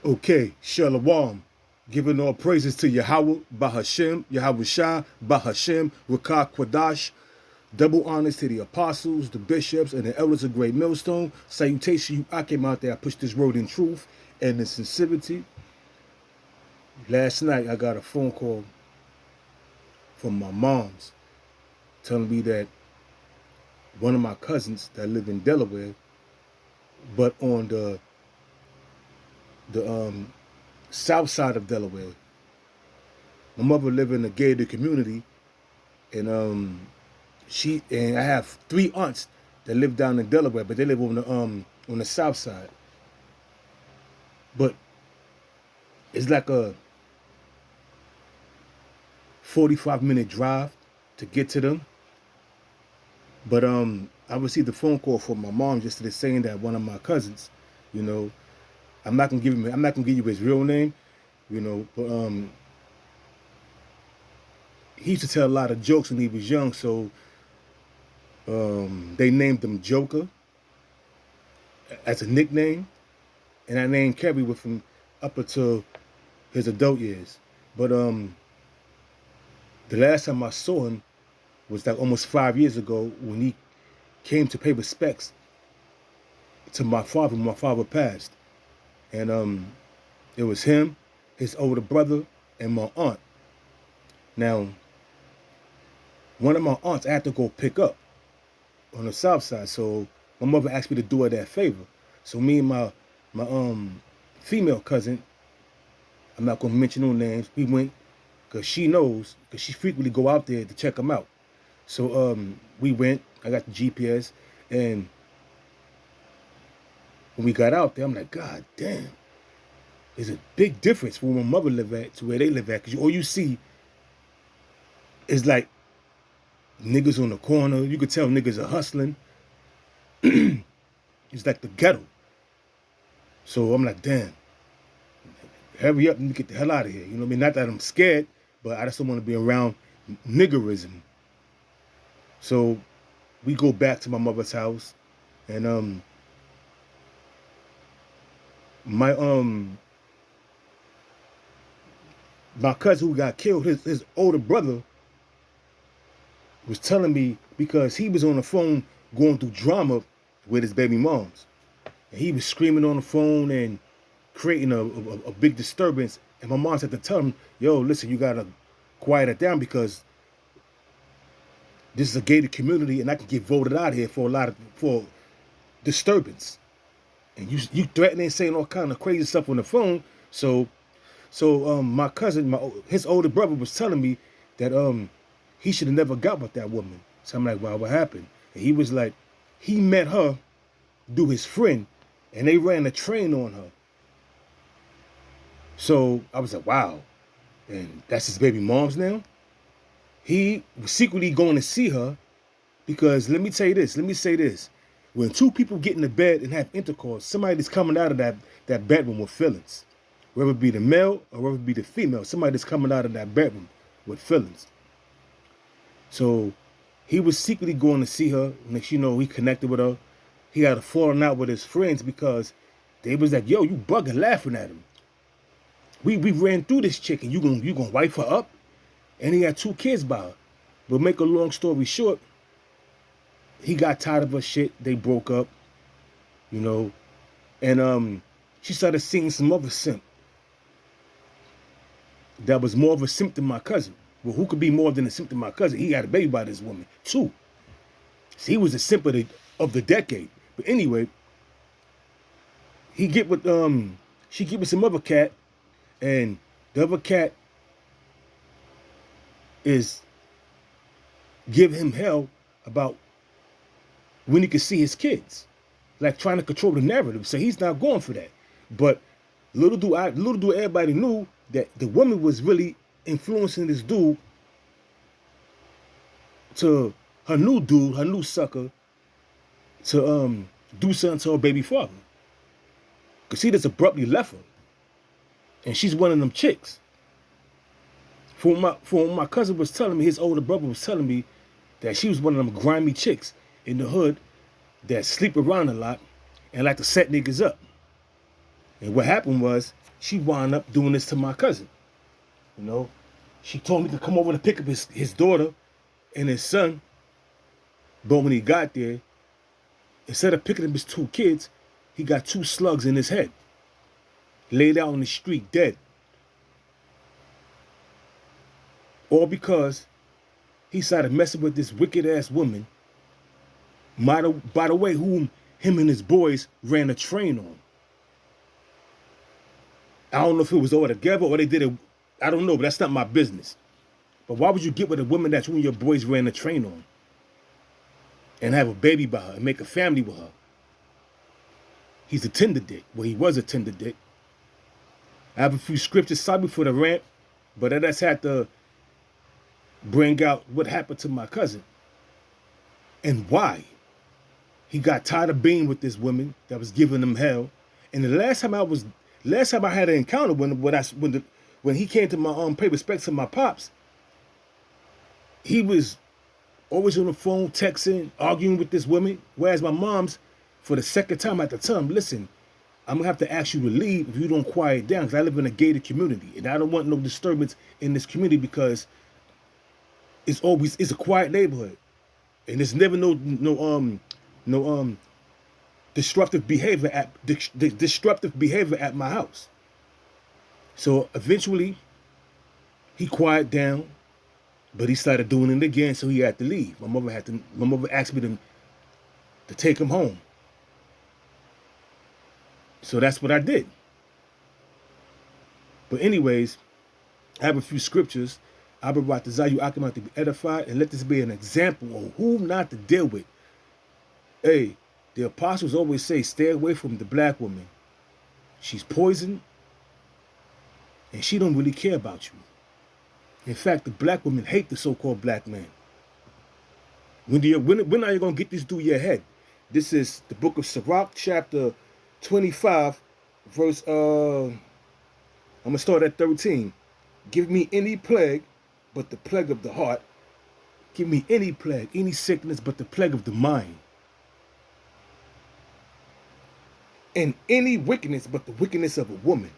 Okay, Shalom. Giving all praises to Yahweh, Bahashem, Yahweh Shah, Bahashem, Rakah Kwadash. Double honors to the apostles, the bishops, and the elders of Great Millstone. Salutation, I came out there, I pushed this road in truth and in sincerity. Last night, I got a phone call from my mom's telling me that one of my cousins that live in Delaware, but on the south side of Delaware. My mother live in a gated community, and I have 3 aunts that live down in Delaware, but they live on the south side. But it's like a 45-minute drive to get to them. But I received a phone call from my mom yesterday saying that one of my cousins, I'm not gonna give you his real name, but he used to tell a lot of jokes when he was young, so they named him Joker as a nickname, and that name carried with him up until his adult years. But the last time I saw him was like almost 5 years ago when he came to pay respects to my father when my father passed. And it was him, his older brother, and my aunt. Now, one of my aunts I had to go pick up on the south side, so my mother asked me to do her that favor. So me and my female cousin, I'm not gonna mention no names, we went because she knows, because she frequently go out there to check them out. So we went, I got the GPS, and when we got out there, I'm like, God damn, there's a big difference from where my mother live at to where they live at, because all you see is like niggas on the corner. You could tell niggas are hustling. It's like the ghetto. So I'm like, damn, hurry up and get the hell out of here. You know what I mean? Not that I'm scared, but I just don't want to be around niggerism. So we go back to my mother's house, and my cousin who got killed, his older brother was telling me, because he was on the phone going through drama with his baby moms, and he was screaming on the phone and creating a big disturbance, and my mom had to tell him, yo, listen, you gotta quiet it down, because this is a gated community and I can get voted out here for disturbance. And you threatening and saying all kind of crazy stuff on the phone. So my cousin, his older brother was telling me that he should have never got with that woman. So I'm like, wow, what happened? And he was like, he met her through his friend, and they ran a train on her. So I was like, wow, and that's his baby mom's now? He was secretly going to see her, because let me say this. When 2 people get in the bed and have intercourse, somebody's coming out of that bedroom with feelings. Whether it be the male or whether it be the female, somebody's coming out of that bedroom with feelings. So he was secretly going to see her. Next you know, he connected with her. He had a falling out with his friends because they was like, yo, you bugging, laughing at him. We ran through this chick, and you gonna wipe her up? And he had 2 kids by her. But make a long story short, he got tired of her shit. They broke up, and she started seeing some other simp that was more of a simp than my cousin. Well, who could be more than a simp than my cousin? He got a baby by this woman, 2. So he was a simp of the decade. But anyway, she get with some other cat, and the other cat is giving him hell about when he could see his kids, like trying to control the narrative. So he's not going for that. But little do everybody knew that the woman was really influencing this dude to her new sucker, to do something to her baby father. Cause he just abruptly left her, and she's one of them chicks. For my cousin was telling me, his older brother was telling me that she was one of them grimy chicks in the hood that sleep around a lot and like to set niggas up. And what happened was, she wound up doing this to my cousin. You know, she told me to come over to pick up his daughter and his son. But when he got there, instead of picking up his 2 kids, he got 2 slugs in his head, laid out on the street dead. All because he started messing with this wicked ass woman, by the way, whom him and his boys ran a train on. I don't know if it was all together or they did it. I don't know, but that's not my business. But why would you get with a woman that you and your boys ran a train on and have a baby by her and make a family with her? He's a tender dick. Well, he was a tender dick. I have a few scriptures, sorry for the rant, but I just had to bring out what happened to my cousin and why. He got tired of being with this woman that was giving him hell. And the last time I had an encounter when he came to pay respects to my pops, he was always on the phone, texting, arguing with this woman. Whereas my mom's, for the second time at the time, listen, I'm gonna have to ask you to leave if you don't quiet down, because I live in a gated community and I don't want no disturbance in this community, because it's a quiet neighborhood and there's never no disruptive behavior at my house. So eventually he quieted down, but he started doing it again, so he had to leave. My mother asked me to take him home. So that's what I did. But anyways, I have a few scriptures. Abba Ratazayu Akamah to be edified, and let this be an example of who not to deal with. Hey, the apostles always say, stay away from the black woman. She's poison, and she don't really care about you. In fact, the black women hate the so-called black man. When are you going to get this through your head? This is the book of Sirach, chapter 25, verse, I'm going to start at 13. Give me any plague but the plague of the heart. Give me any plague, any sickness but the plague of the mind. And any wickedness but the wickedness of a woman.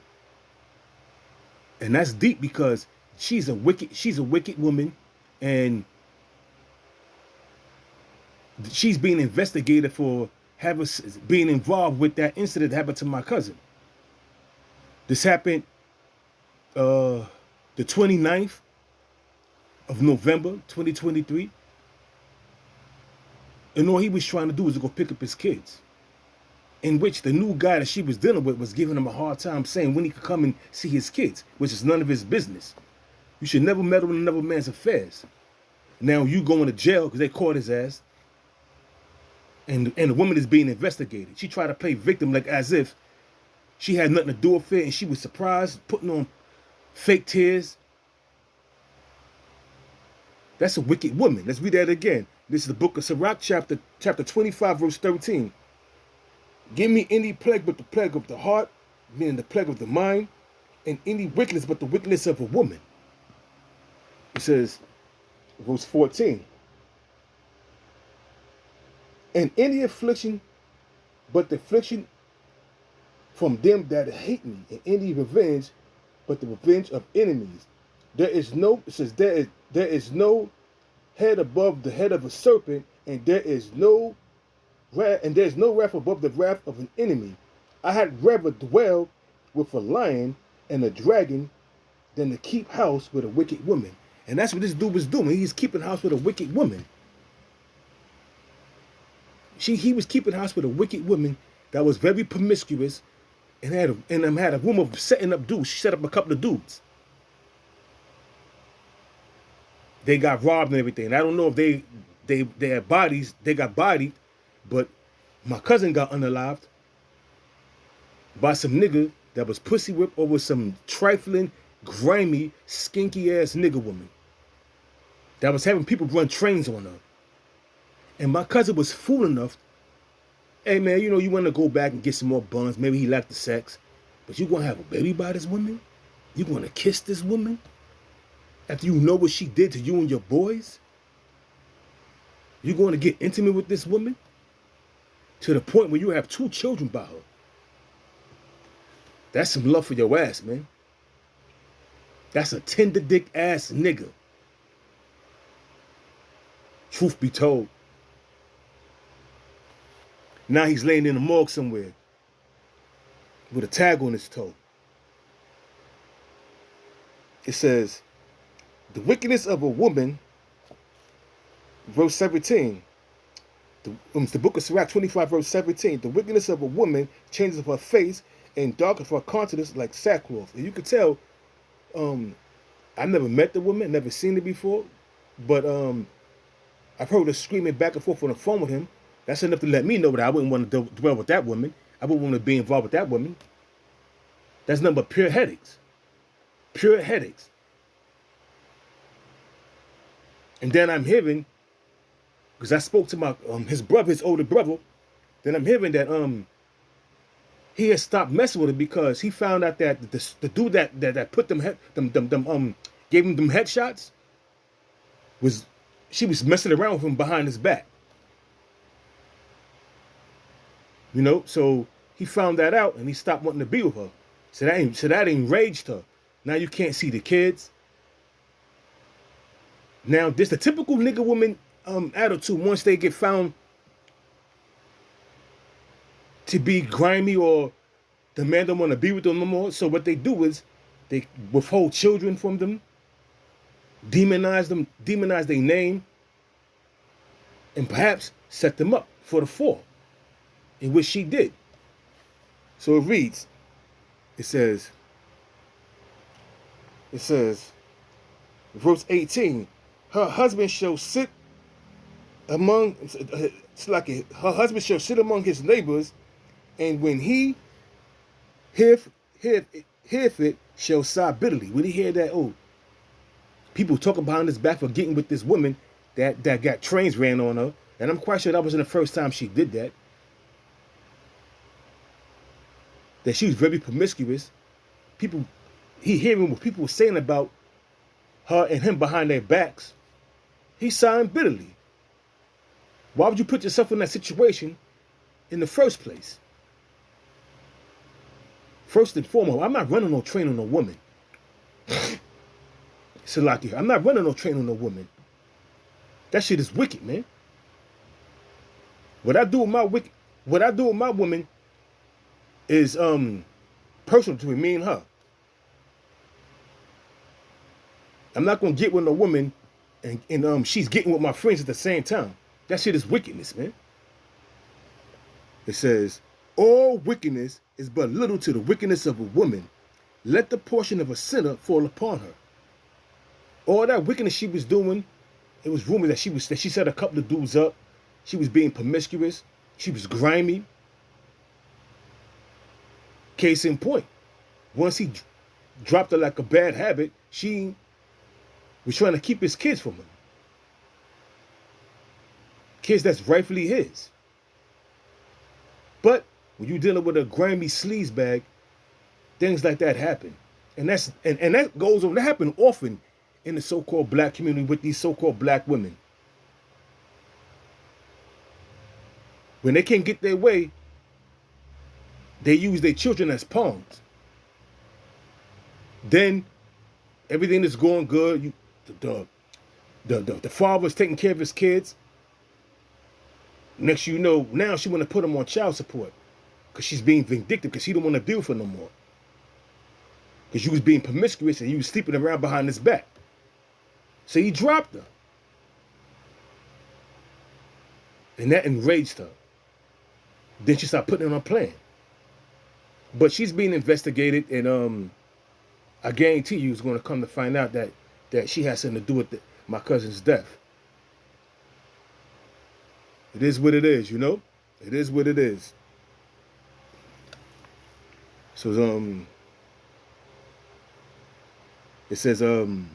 And that's deep, because she's a wicked woman, and she's being investigated for being involved with that incident that happened to my cousin. This happened the 29th of November, 2023. And all he was trying to do was to go pick up his kids, in which the new guy that she was dealing with was giving him a hard time, saying when he could come and see his kids, which is none of his business. You should never meddle in another man's affairs. Now you going to jail because they caught his ass. And the woman is being investigated. She tried to play victim, like as if she had nothing to do with it, and she was surprised, putting on fake tears. That's a wicked woman. Let's read that again. This is the book of Sirach, chapter 25, verse 13. Give me any plague but the plague of the heart, meaning the plague of the mind, and any wickedness but the wickedness of a woman. It says, verse 14. And any affliction but the affliction from them that hate me, and any revenge but the revenge of enemies. There is no, it says, there is no head above the head of a serpent, and there is no wrath above the wrath of an enemy. I had rather dwell with a lion and a dragon than to keep house with a wicked woman. And that's what this dude was doing. He's keeping house with a wicked woman. He was keeping house with a wicked woman that was very promiscuous and had a room of setting up dudes. She set up a couple of dudes. They got robbed and everything. I don't know if they had bodies. They got bodied, but my cousin got unalived by some nigga that was pussy whipped over some trifling, grimy, skinky ass nigga woman that was having people run trains on her. And my cousin was fool enough, hey man, you know, you want to go back and get some more buns. Maybe he liked the sex, but you going to have a baby by this woman? You going to kiss this woman? After you know what she did to you and your boys? You going to get intimate with this woman? To the point where you have 2 children by her. That's some love for your ass, man. That's a tender dick ass nigga. Truth be told. Now he's laying in the morgue somewhere with a tag on his toe. It says, the wickedness of a woman, verse 17. The book of Sirach 25, verse 17. The wickedness of a woman changes her face and darkens her countenance like sackcloth. And you could tell, I never met the woman, never seen her before, but I've heard her screaming back and forth on the phone with him. That's enough to let me know that I wouldn't want to dwell with that woman. I wouldn't want to be involved with that woman. That's nothing but pure headaches. Pure headaches. And then I'm hearing, because I spoke to my his brother, his older brother, then I'm hearing that he had stopped messing with her because he found out that the dude that put them gave him them headshots she was messing around with him behind his back. You know, so he found that out and he stopped wanting to be with her. So that enraged her. Now you can't see the kids. Now this the typical nigga woman attitude once they get found to be grimy or the man don't want to be with them no more. So what they do is they withhold children from them, demonize their name, and perhaps set them up for the fall, in which she did. So it reads, it says, verse 18, her husband shall sit among, her husband shall sit among his neighbors, and when he heareth it, shall sigh bitterly. When he hear that, oh, people talking behind his back for getting with this woman that got trains ran on her, and I'm quite sure that wasn't the first time she did that. That she was very promiscuous. He hearing what people were saying about her and him behind their backs. He's sighing bitterly. Why would you put yourself in that situation in the first place? First and foremost, I'm not running no train on a woman. Salaki, I'm not running no train on a woman. That shit is wicked, man. What I do with my woman is personal between me and her. I'm not gonna get with no woman and she's getting with my friends at the same time. That shit is wickedness, man. It says, all wickedness is but little to the wickedness of a woman. Let the portion of a sinner fall upon her. All that wickedness she was doing, it was rumored that she set a couple of dudes up. She was being promiscuous. She was grimy. Case in point, once he dropped her like a bad habit, she was trying to keep his kids from him. Kids that's rightfully his. But when you're dealing with a grimy sleaze bag, things like that happen. And that goes on. That happen often in the so-called black community with these so-called black women. When they can't get their way, they use their children as pawns. Then everything is going good. The father's taking care of his kids. Next you know, now she want to put him on child support because she's being vindictive because she don't want to deal with her no more. Because you was being promiscuous and you was sleeping around behind his back. So he dropped her. And that enraged her. Then she started putting it on a plan. But she's being investigated, and I guarantee you is going to come to find out that she has something to do with my cousin's death. It is what it is, you know? It is what it is. So, it says, I'm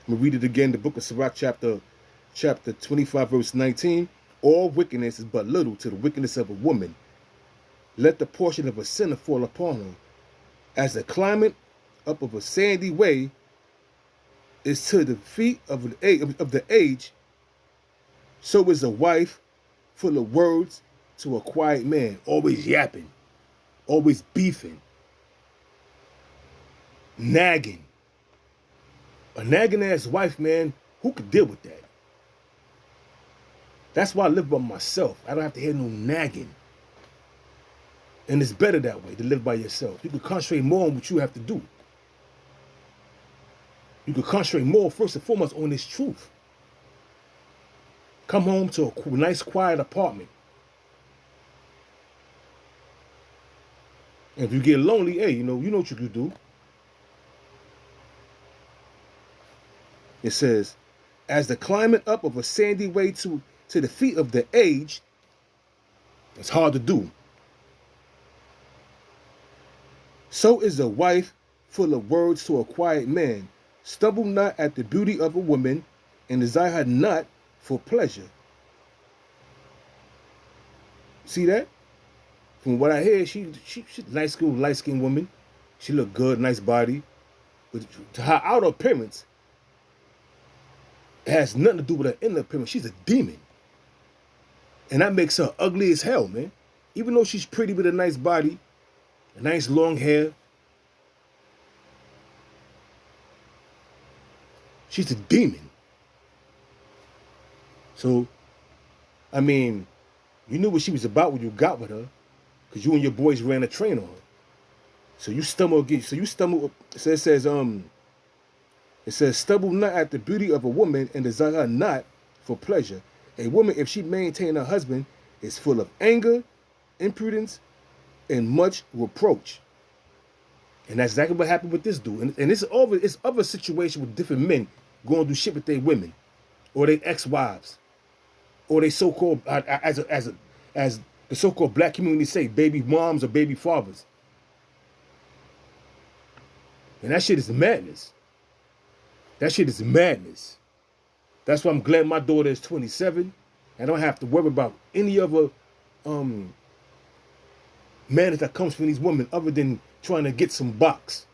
going to read it again, the book of Sirach, chapter 25, verse 19. All wickedness is but little to the wickedness of a woman. Let the portion of a sinner fall upon her. As the climate up of a sandy way is to the feet of the age, so is a wife full of words to a quiet man. Always yapping. always beefing, nagging. A nagging ass wife, man, who could deal with that? That's why I live by myself. I don't have to hear no nagging. And it's better that way, to live by yourself. You can concentrate more on what you have to do. You can concentrate more, first and foremost, on this truth. Come home to a nice, quiet apartment. And if you get lonely, hey, you know what you could do. It says, as the climbing up of a sandy way to the feet of the aged, it's hard to do. So is a wife full of words to a quiet man. Stumble not at the beauty of a woman, and desire her not for pleasure. See that? From what I hear, she's a nice girl, light-skinned woman. She look good, nice body. But to her outer appearance, it has nothing to do with her inner appearance. She's a demon. And that makes her ugly as hell, man. Even though she's pretty with a nice body, a nice long hair, she's a demon. So, I mean, you knew what she was about when you got with her, because you and your boys ran a train on her. So you stumble against. So you stumble. It says, stumble not at the beauty of a woman, and desire her not for pleasure. A woman, if she maintain her husband, is full of anger, impudence, and much reproach. And that's exactly what happened with this dude. And it's other situation with different men going through shit with their women, or their ex-wives, or they so-called, as the so-called black community say, baby moms or baby fathers. And that shit is madness. That shit is madness. That's why I'm glad my daughter is 27. I don't have to worry about any other madness that comes from these women other than trying to get some box.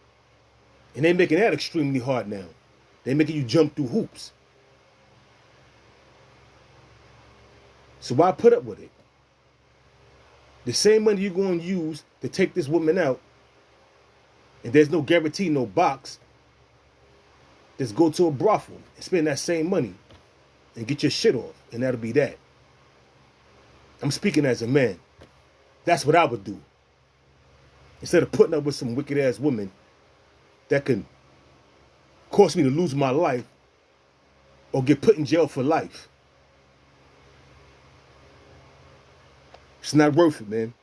And they're making that extremely hard now. They're making you jump through hoops. So why put up with it? The same money you're going to use to take this woman out, and there's no guarantee, no box, just go to a brothel and spend that same money and get your shit off, and that'll be that. I'm speaking as a man. That's what I would do. Instead of putting up with some wicked ass woman that can cause me to lose my life or get put in jail for life. It's not worth it, man.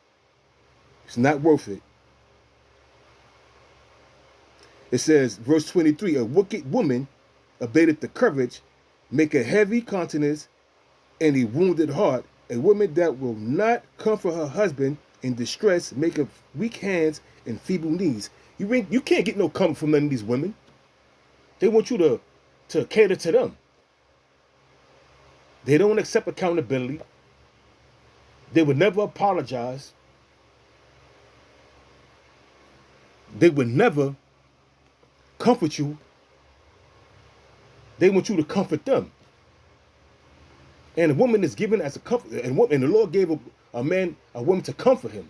It's not worth it. It says, verse 23, a wicked woman abated the courage, make a heavy countenance and a wounded heart. A woman that will not comfort her husband in distress, make of weak hands and feeble knees. You can't get no comfort from none of these women. They want you to cater to them. They don't accept accountability. They would never apologize. They would never comfort you. They want you to comfort them. And a woman is given as a comfort, and the Lord gave a woman to comfort him.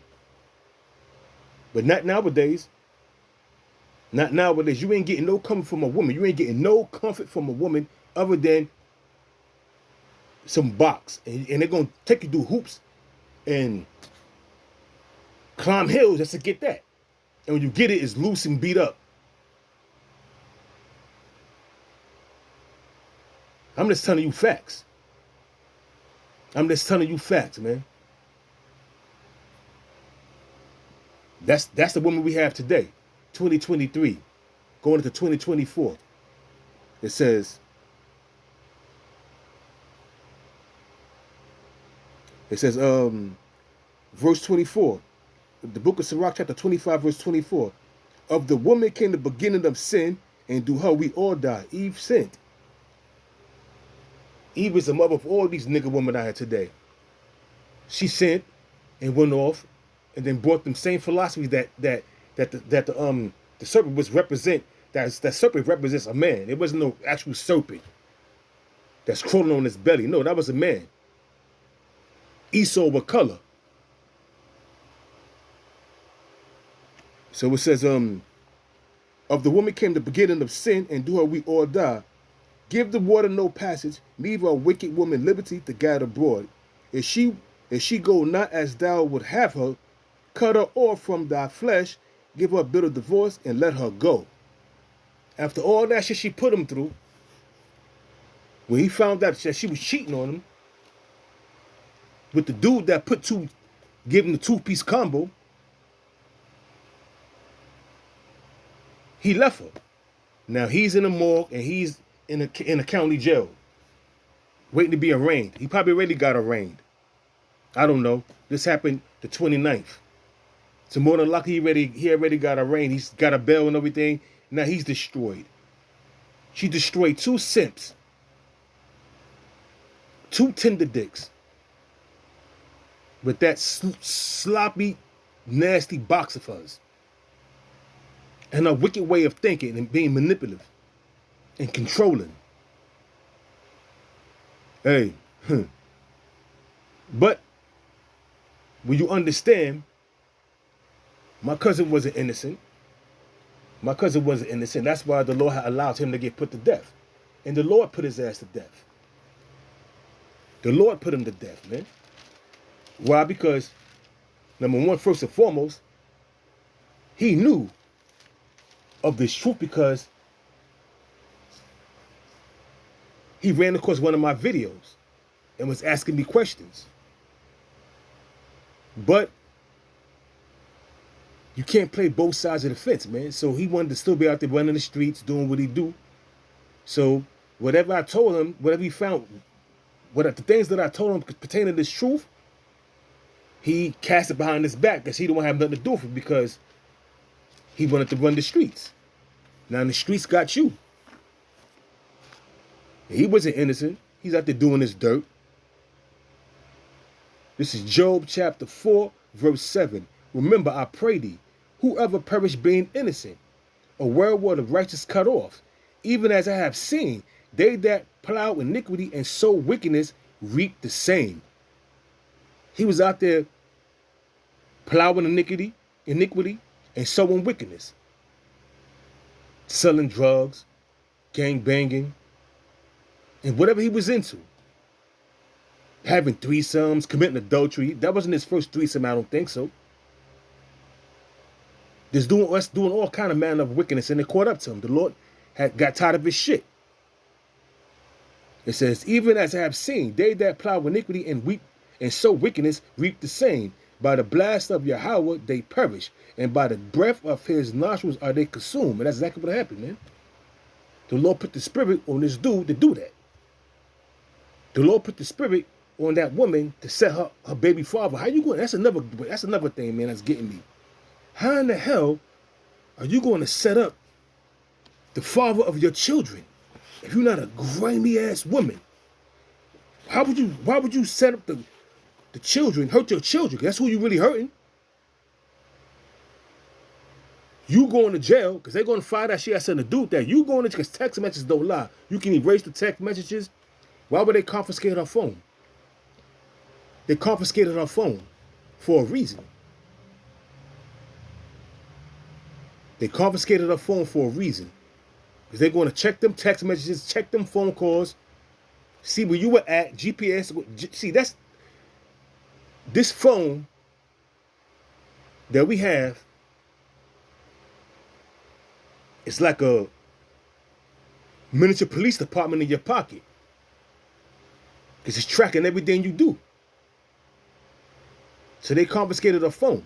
But not nowadays. Not nowadays. You ain't getting no comfort from a woman. You ain't getting no comfort from a woman other than some box. And they're going to take you through hoops and climb hills just to get that. And when you get it, it's loose and beat up. I'm just telling you facts. I'm just telling you facts, man. That's the woman we have today, 2023, going into 2024. It says, verse 24, the book of Sirach, chapter 25, verse 24. Of the woman came the beginning of sin, and through her we all die. Eve sinned. Eve is the mother of all these nigga women out here today. She sinned and went off, and then brought them same philosophies that the serpent was represent. That serpent represents a man. It wasn't no actual serpent that's crawling on his belly. No, that was a man. Esau with color. So it says, of the woman came the beginning of sin, and do her we all die. Give the water no passage, leave a wicked woman liberty to guide abroad. If she go not as thou would have her, cut her off from thy flesh, give her a bill of divorce, and let her go. After all that shit she put him through, when he found out that she was cheating on him with the dude that gave him the two-piece combo, he left her. Now he's in the morgue and he's in a county jail, waiting to be arraigned. He probably already got arraigned. I don't know. This happened the 29th. So more than likely he already got arraigned. He's got a bail and everything. Now he's destroyed. She destroyed 2 simps, 2 tender dicks, with that sloppy, nasty box of hers, and a wicked way of thinking and being manipulative and controlling. Hey, but when you understand, my cousin wasn't innocent. My cousin wasn't innocent. That's why the Lord had allowed him to get put to death. And the Lord put his ass to death. The Lord put him to death, man. Why? Because, number one, first and foremost, he knew of this truth because he ran across one of my videos and was asking me questions. But you can't play both sides of the fence, man. So he wanted to still be out there running the streets, doing what he do. So whatever I told him, whatever he found, the things that I told him pertaining to this truth, he cast it behind his back because he don't have nothing to do with it because he wanted to run the streets. Now the streets got you. He wasn't innocent. He's out there doing his dirt. This is Job chapter 4, verse 7. Remember, I pray thee, whoever perish being innocent, a word of righteous cut off, even as I have seen, they that plow iniquity and sow wickedness reap the same. He was out there plowing iniquity and sowing wickedness, selling drugs, gang banging, and whatever he was into. Having threesomes, committing adultery. That wasn't his first threesome, I don't think so. Just doing all kind of manner of wickedness, and it caught up to him. The Lord got tired of his shit. It says, even as I have seen, they that plow iniquity and sow wickedness reap the same. By the blast of Yahweh they perish, and by the breath of his nostrils are they consumed. And that's exactly what happened, man. The Lord put the spirit on this dude to do that. The Lord put the spirit on that woman to set her baby father. How you going? That's another thing, man, that's getting me. How in the hell are you going to set up the father of your children if you're not a grimy ass woman? Why would you set up the children, hurt your children? That's who you really hurting. You going to jail because they're going to find out she has something to do with that. You going to, because text messages don't lie. You can erase the text messages. Why would they confiscate her phone? They confiscated her phone for a reason. They confiscated her phone for a reason. Because they're going to check them text messages, check them phone calls, see where you were at, GPS. See, that's this phone that we have. It's like a miniature police department in your pocket. Because it's tracking everything you do. So they confiscated her phone.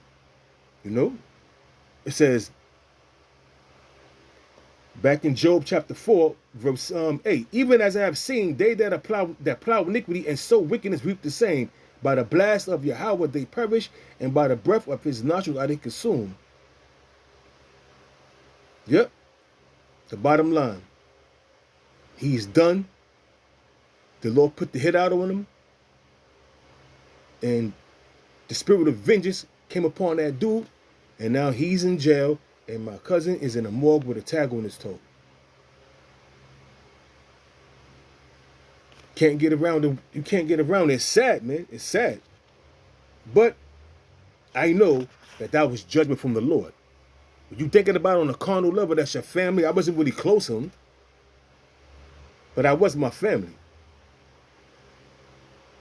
You know? It says, back in Job chapter 4, verse 8, even as I have seen, they that plow iniquity and sow wickedness reap the same. By the blast of Yahweh they perish, and by the breath of his nostrils are they consumed. Yep. The bottom line. He's done. The Lord put the hit out on him. And the spirit of vengeance came upon that dude. And now he's in jail. And my cousin is in a morgue with a tag on his toe. Can't get around it. You can't get around it. It's sad, man. It's sad. But I know that was judgment from the Lord. When you thinking about it on a carnal level, that's your family. I wasn't really close to him, but I was my family.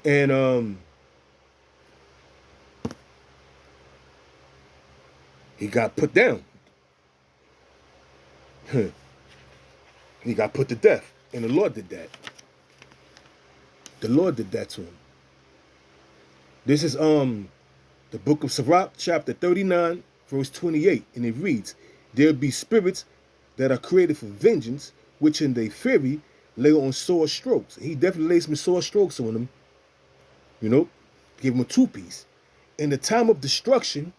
And he got put down. He got put to death. And the Lord did that. The Lord did that to him. This is the book of Sirach, chapter 39, verse 28, and it reads, "There be spirits that are created for vengeance, which in their fury lay on sore strokes." He definitely laid some sore strokes on them, you know, give him a two-piece. In the time of destruction,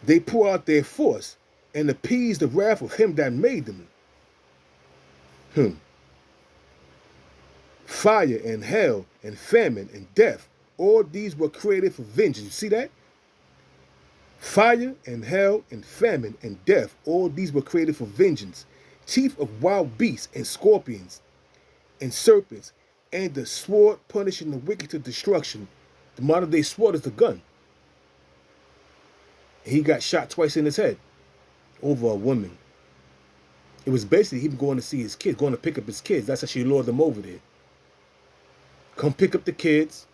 they pour out their force and appease the wrath of him that made them. Fire and hell and famine and death, all these were created for vengeance. You see that? Fire and hell and famine and death, all these were created for vengeance. Chief of wild beasts and scorpions and serpents, and the sword punishing the wicked to destruction. The modern day sword is the gun. He got shot twice in his head over a woman. It was basically him going to see his kids, going to pick up his kids. That's how she lured them over there. Come pick up the kids.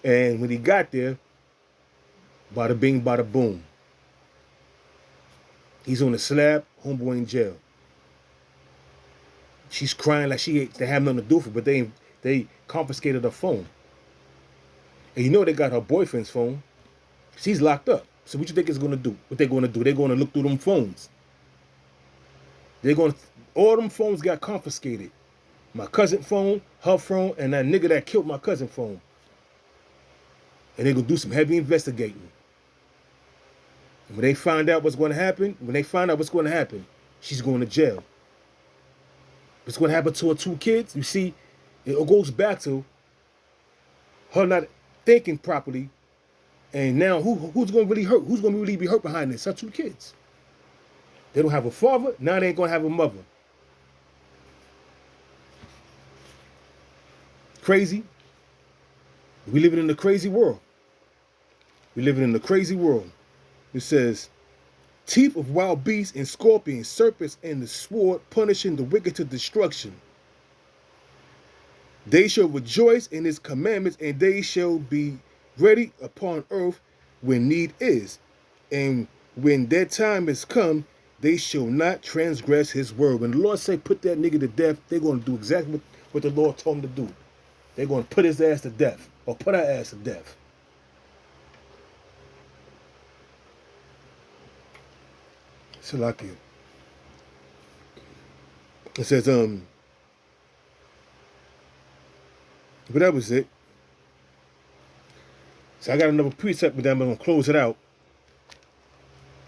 And when he got there, bada bing, bada boom. He's on the slab, homeboy in jail. She's crying like they have nothing to do with it, but they confiscated her phone. And you know they got her boyfriend's phone. She's locked up. So what you think it's gonna do? What they're gonna do? They're gonna look through them phones. All them phones got confiscated. My cousin's phone, her phone, and that nigga that killed my cousin's phone. And they're gonna do some heavy investigating. And when they find out what's gonna happen, she's going to jail. What's gonna happen to her two kids? You see, it goes back to her not thinking properly. And now who's gonna really hurt? Who's gonna really be hurt behind this? Her two kids. They don't have a father, now they ain't gonna have a mother. Crazy. We living in a crazy world. We living in a crazy world. It says, "Teeth of wild beasts and scorpions, serpents, and the sword punishing the wicked to destruction. They shall rejoice in his commandments, and they shall be ready upon earth when need is. And when their time is come, they shall not transgress his word." When the Lord say put that nigga to death, they're going to do exactly what the Lord told them to do. They're going to put his ass to death, or put our ass to death. So like it says, but that was it. So I got another precept, but then I'm going to close it out.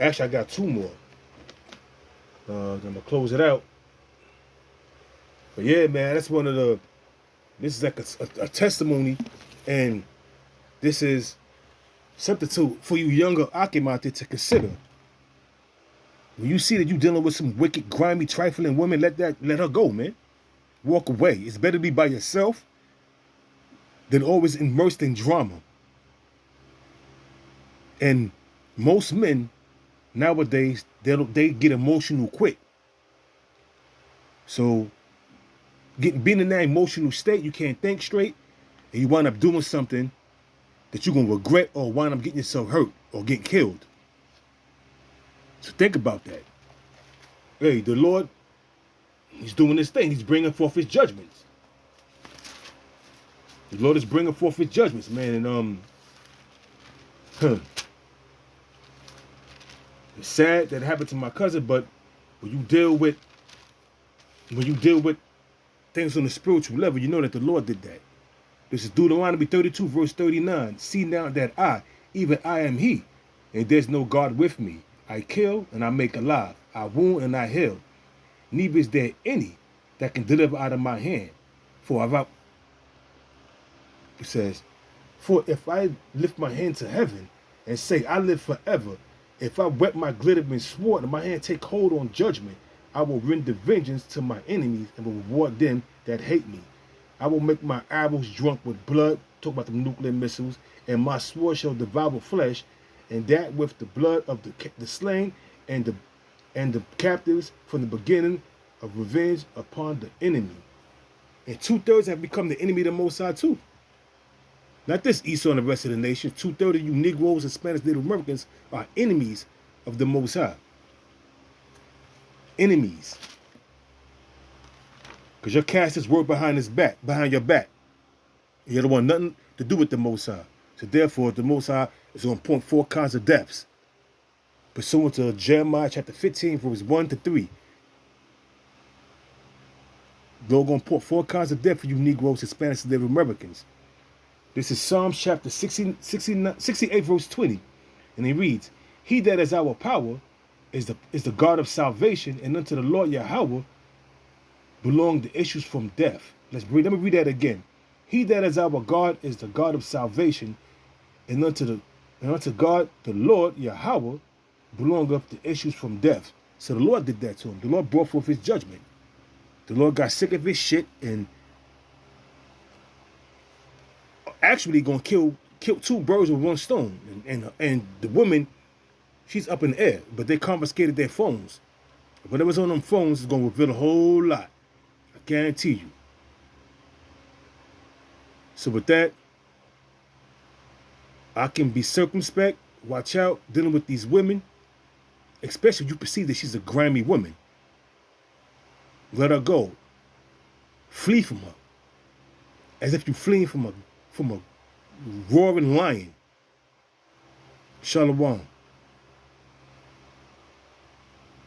Actually, I got two more. I'm going to close it out. But yeah, man, that's one of the, this is like a testimony, and this is something for you younger Akim out there to consider. When you see that you dealing with some wicked, grimy, trifling woman, let her go, man. Walk away. It's better to be by yourself than always immersed in drama. And most men nowadays, they get emotional quick. So being in that emotional state, you can't think straight, and you wind up doing something that you're going to regret, or wind up getting yourself hurt or get killed. So think about that. Hey, the Lord, he's doing this thing. He's bringing forth his judgments. The Lord is bringing forth his judgments, man. And it's sad that it happened to my cousin, but when you deal with things on the spiritual level, you know that the Lord did that. This is Deuteronomy 32, verse 39. "See now that I, even I am he, and there's no God with me. I kill and I make alive. I wound and I heal. Neither is there any that can deliver out of my hand. It says, for if I lift my hand to heaven and say, I live forever, if I wet my glittering sword and my hand take hold on judgment, I will render vengeance to my enemies and will reward them that hate me. I will make my arrows drunk with blood," talk about the nuclear missiles, "and my sword shall devour flesh, and that with the blood of the slain and the captives from the beginning of revenge upon the enemy. And 2/3 have become the enemy of the Most High too. Not this Esau and the rest of the nation. 2/3 of you Negroes and Spanish Native Americans are enemies of the Most High. Enemies. Because your casters work behind your back. You don't want nothing to do with the Most High. So therefore, the Most High is going to point 4 kinds of deaths. Pursuant to Jeremiah chapter 15, verse 1 to 3. Lord going to point 4 kinds of death for you Negroes, Hispanics, and Native Americans. This is Psalms chapter 68, verse 20. And it reads, He that is our power is the God of salvation, and unto the Lord Yahweh belong the issues from death. Let me read that again. He that is our God is the God of salvation, and unto God, the Lord Yahweh, belongeth the issues from death. So the Lord did that to him. The Lord brought forth his judgment. The Lord got sick of his shit and actually gonna kill 2 birds with 1 stone. And the woman, she's up in the air, but they confiscated their phones. Whatever's on them phones is gonna reveal a whole lot. I guarantee you. So with that, I can be circumspect, watch out, dealing with these women, especially if you perceive that she's a grimy woman. Let her go. Flee from her. As if you're fleeing from a roaring lion. Shalom.